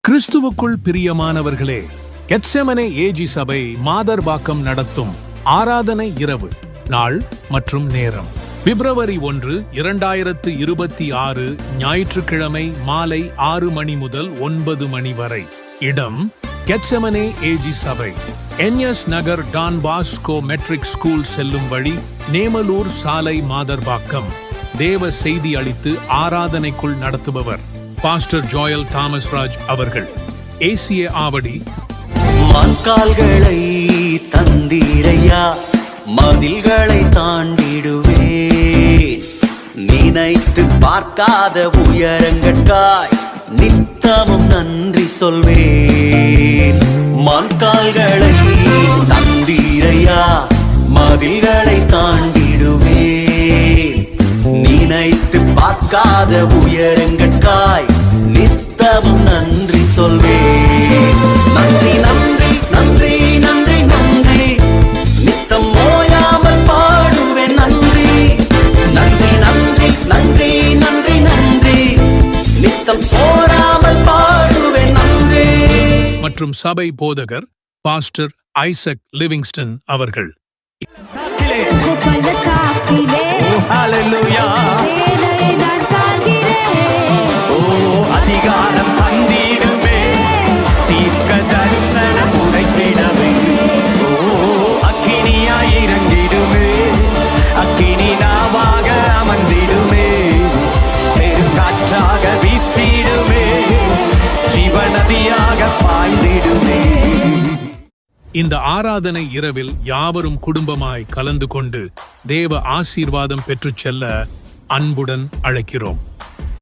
கிறிஸ்துவுக்குள் பிரியமானவர்களே, Gethsemane AG சபை மாதர்பாக்கம் நடத்தும் ஆராதனை இரவு நாள் மற்றும் நேரம் பிப்ரவரி 1, 2026 ஞாயிற்றுக்கிழமை மாலை 6 மணி முதல் 9 மணி வரை. இடம் கெத்செமனே ஏஜி சபை, என்எஸ் நகர் டான் பாஸ்கோ மெட்ரிக் ஸ்கூல் செல்லும் வழி, நேமலூர் சாலை, மாதர்பாக்கம். தேவ செய்தி அளித்து ஆராதனைக்குள் நடத்துபவர் பாஸ்டர் ஜோயல் தாமஸ் ராஜ் அவர்கள். ஏசிய ஆவடி. மண்கால்களை தந்தீரையா, மதில்களை தாண்டிடுவேன். நினைத்து பார்க்காத உயரங்கட்காய் நித்தமும் நன்றி சொல்வேன். மண்கால்களை தந்தீரையா, மதில்களை தாண்டிடுவேன். நினைத்து பார்க்காத உயரங்கட்காய் நித்தமும் நன்றி சொல்வேன். நன்றி நன்றி நன்றி நன்றி நன்றி, நித்தம் ஓயாமல் பாடுவேன். நன்றி நன்றி நன்றி நன்றி நன்றி நன்றி, நித்தம் சோராமல் பாடுவேன். நன்றி. மற்றும் சபை போதகர் பாஸ்டர் ஐசக் லிவிங்ஸ்டன் அவர்கள். அதிகாரம் தந்திடுமே, தீர்க்க தரிசனம் உரைத்திடவே. அக்கினியாய் இறங்கிடுமே, அக்கினி நாவாக அமர்ந்திடுமே, பெருங்காற்றாக வீசிடுமே, ஜீவநதியாக பாய்ந்திடுமே. இந்த ஆராதனை இரவில் யாவரும் குடும்பமாய் கலந்து கொண்டு தேவ ஆசீர்வாதம் பெற்றுச் செல்ல அன்புடன் அழைக்கிறோம்.